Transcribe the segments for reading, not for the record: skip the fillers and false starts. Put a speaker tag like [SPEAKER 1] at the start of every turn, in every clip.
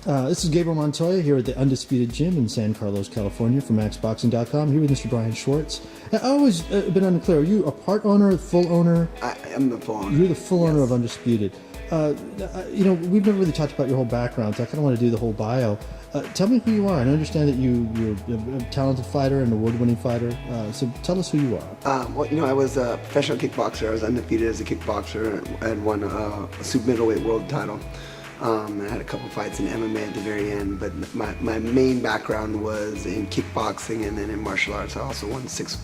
[SPEAKER 1] This is Gabriel Montoya here at the Undisputed Gym in San Carlos, California for MaxBoxing.com, here with Mr. Brian Schwartz. I've always been unclear, are you a part owner, full owner?
[SPEAKER 2] I am the full owner.
[SPEAKER 1] You're the full owner of Undisputed. We've never really talked about your whole background, so I kind of want to do the whole bio. Tell me who you are. And I understand that you're a talented fighter, an award-winning fighter. So tell us who you are.
[SPEAKER 2] I was a professional kickboxer. I was undefeated as a kickboxer. I had won a super middleweight world title. I had a couple fights in MMA at the very end, but my main background was in kickboxing and then in martial arts. I also won six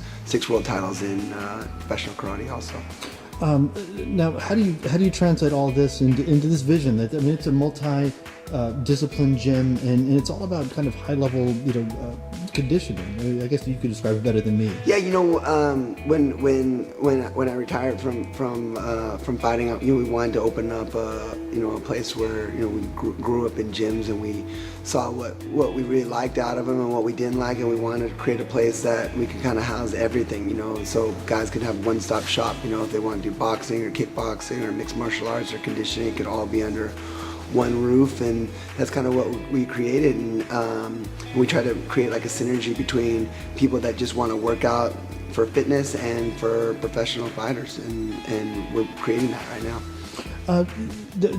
[SPEAKER 2] world titles in professional karate also.
[SPEAKER 1] Now, how do you translate all this into this vision? That, I mean, it's a multi-discipline gym, and it's all about kind of high-level, conditioning. I guess you could describe it better than me.
[SPEAKER 2] Yeah, when I retired from fighting, we wanted to open up a place where we grew up in gyms and we saw what we really liked out of them and what we didn't like, and we wanted to create a place that we could kind of house everything, so guys could have one-stop shop. If they want to do boxing or kickboxing or mixed martial arts or conditioning, it could all be under one roof, and that's kind of what we created. And we try to create like a synergy between people that just want to work out for fitness and for professional fighters, and we're creating that right now.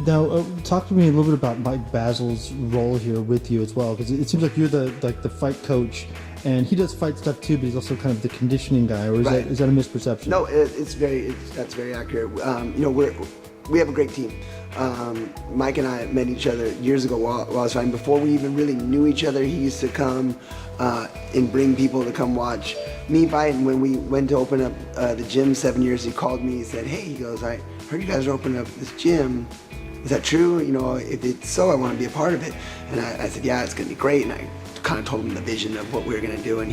[SPEAKER 1] Now, talk to me a little bit about Mike Basil's role here with you as well, because it seems like you're the fight coach, and he does fight stuff too, but he's also kind of the conditioning guy. Or is that a misperception?
[SPEAKER 2] No, that's very accurate. We have a great team. Mike and I met each other years ago while I was fighting. Before we even really knew each other, he used to come and bring people to come watch me fight. And when we went to open up the gym 7 years, he called me. He said, "Hey," he goes, "I heard you guys are opening up this gym. Is that true? If it's so, I want to be a part of it." And I said, "Yeah, it's gonna be great." And I kind of told him the vision of what we were gonna do, and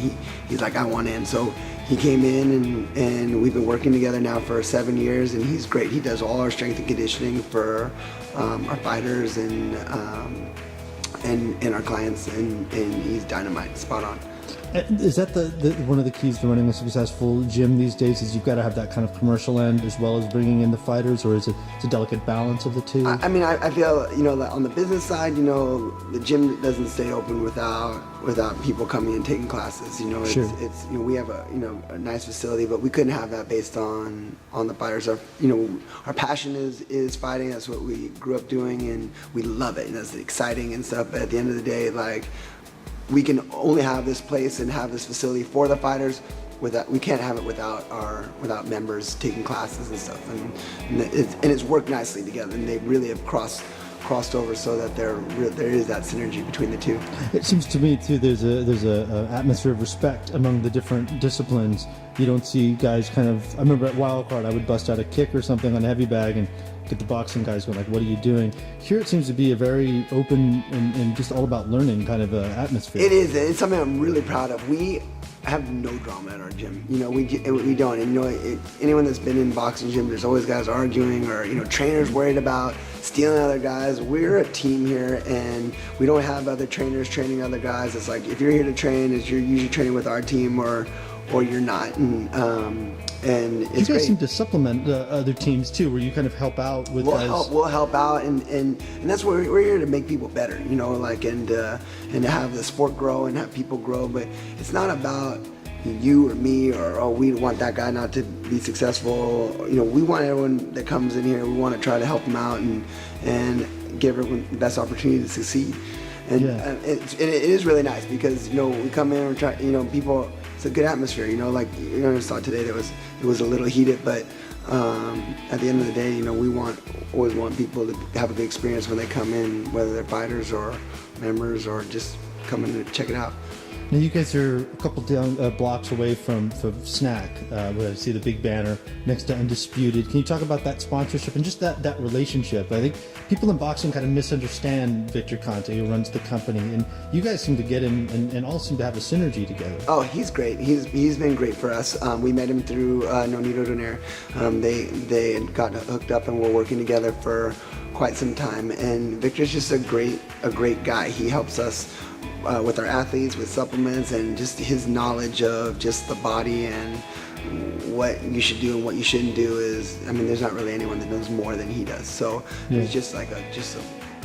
[SPEAKER 2] he's like, "I want in." So he came in, and we've been working together now for 7 years, and he's great. He does all our strength and conditioning for our fighters and our clients, and he's dynamite, spot on.
[SPEAKER 1] Is that one of the keys to running a successful gym these days? Is you've got to have that kind of commercial end as well as bringing in the fighters, or is it a delicate balance of the two?
[SPEAKER 2] I feel that on the business side, the gym doesn't stay open without people coming and taking classes.
[SPEAKER 1] Sure.
[SPEAKER 2] It's we have a nice facility, but we couldn't have that based on the fighters. Our passion is fighting. That's what we grew up doing, and we love it. And that's exciting and stuff. But at the end of the day, we can only have this place and have this facility for the fighters. We can't have it without members taking classes and stuff. And it's worked nicely together. And they really have crossed over so that there is that synergy between the two.
[SPEAKER 1] It seems to me too. There's a atmosphere of respect among the different disciplines. You don't see guys kind of. I remember at Wildcard, I would bust out a kick or something on a heavy bag and get the boxing guys going like, "What are you doing?" Here it seems to be a very open and just all about learning kind of atmosphere.
[SPEAKER 2] It is. It's something I'm really proud of. We have no drama at our gym. We don't. And anyone that's been in boxing gym, there's always guys arguing or trainers worried about stealing other guys. We're a team here, and we don't have other trainers training other guys. It's like if you're here to train, you're usually training with our team or you're not. And it's
[SPEAKER 1] you guys
[SPEAKER 2] great.
[SPEAKER 1] seem to supplement other teams too, where you kind of help out with.
[SPEAKER 2] We'll help out, and that's what we're here to make people better, and to have the sport grow and have people grow. But it's not about you or me or we want that guy not to be successful. We want everyone that comes in here. We want to try to help them out and give everyone the best opportunity to succeed. And it is really nice because we come in and try. People. It's a good atmosphere, I saw today it was a little heated, but at the end of the day, we always want people to have a good experience when they come in, whether they're fighters or members or just coming to check it out.
[SPEAKER 1] Now you guys are a couple down blocks away from Snack, where I see the big banner next to Undisputed. Can you talk about that sponsorship and just that relationship? I think people in boxing kind of misunderstand Victor Conte, who runs the company, and you guys seem to get him and all seem to have a synergy together.
[SPEAKER 2] Oh, he's great. He's been great for us. We met him through Nonito Donaire. They had gotten hooked up and were working together for quite some time. And Victor's just a great guy. He helps us with our athletes, with supplements, and just his knowledge of just the body and what you should do and what you shouldn't do is, there's not really anyone that knows more than he does. So he's just like a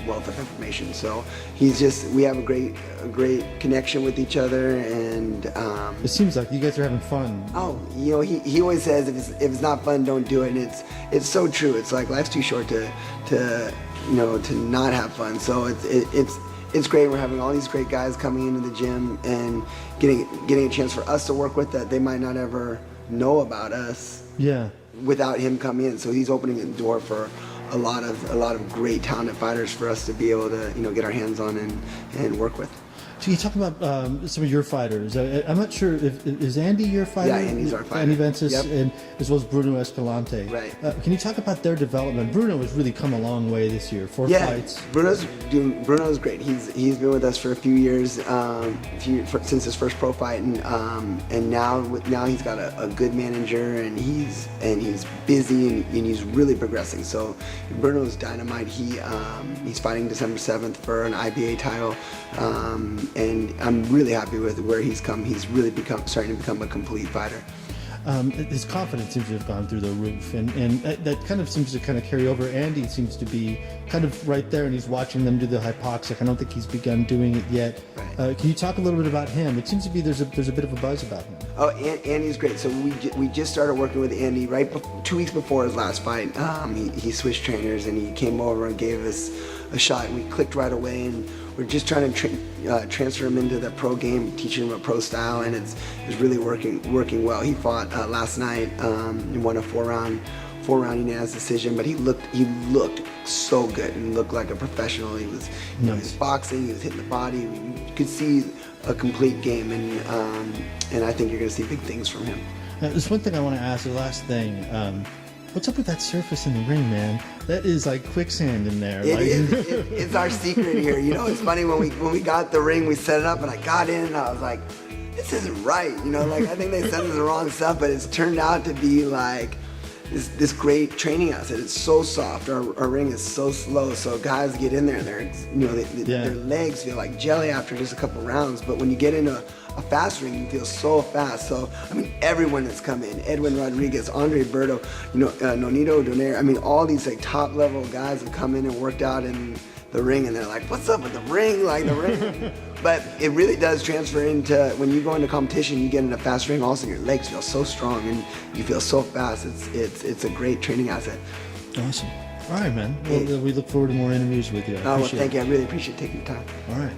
[SPEAKER 2] wealth of information. So we have a great connection with each other, and
[SPEAKER 1] it seems like you guys are having fun.
[SPEAKER 2] Oh, he always says if it's not fun, don't do it, and it's so true. It's like life's too short to not have fun. So it's great. We're having all these great guys coming into the gym and getting a chance for us to work with that they might not ever know about us.
[SPEAKER 1] Yeah.
[SPEAKER 2] Without him coming in, so he's opening the door for a lot of great talented fighters for us to be able to get our hands on and work with.
[SPEAKER 1] So you talk about some of your fighters. I'm not sure is Andy your fighter?
[SPEAKER 2] Yeah, Andy's our fighter.
[SPEAKER 1] Andy Vences,
[SPEAKER 2] yep.
[SPEAKER 1] and as well as Bruno Escalante.
[SPEAKER 2] Right.
[SPEAKER 1] Can you talk about their development? Bruno has really come a long way this year. 4 fights.
[SPEAKER 2] Bruno's great. He's been with us for a few years, since his first pro fight, and now he's got a good manager, and he's busy and he's really progressing. So Bruno's dynamite. He's fighting December 7th for an IBA title. And I'm really happy with where he's come. He's really starting to become a complete fighter.
[SPEAKER 1] His confidence seems to have gone through the roof, and that kind of seems to kind of carry over. Andy seems to be kind of right there, and he's watching them do the hypoxic. I don't think he's begun doing it yet. Right. Can you talk a little bit about him? It seems to be there's a bit of a buzz about him.
[SPEAKER 2] Oh, Andy's great. So we just started working with Andy 2 weeks before his last fight. He switched trainers and he came over and gave us a shot, and we clicked right away, and we're just trying to transfer him into the pro game, teaching him a pro style, and it's really working well. He fought last night and won a four round unanimous decision, but he looked so good and looked like a professional. He was he was boxing, he was hitting the body. You could see a complete game, and I think you're going to see big things from him.
[SPEAKER 1] There's one thing I want to ask. The last thing. What's up with that surface in the ring, man? That is like quicksand in there.
[SPEAKER 2] It's our secret here. It's funny when we got the ring, we set it up, and I got in, and I was like, this isn't right. I think they sent us the wrong stuff, but it's turned out to be like this great training asset. It's so soft. Our ring is so slow, so guys get in there, and their legs feel like jelly after just a couple rounds. But when you get into a fast ring, you feel so fast. So everyone that's come in, Edwin Rodriguez, Andre Berto, Nonito Donaire, all these like top level guys have come in and worked out in the ring, and they're like, what's up with the ring? Like the ring. But it really does transfer into when you go into competition, you get in a fast ring, also your legs feel so strong and you feel so fast. It's a great training asset.
[SPEAKER 1] Awesome. All right, man. Well, we look forward to more interviews with you.
[SPEAKER 2] Thank you. I really appreciate taking the time.
[SPEAKER 1] All right.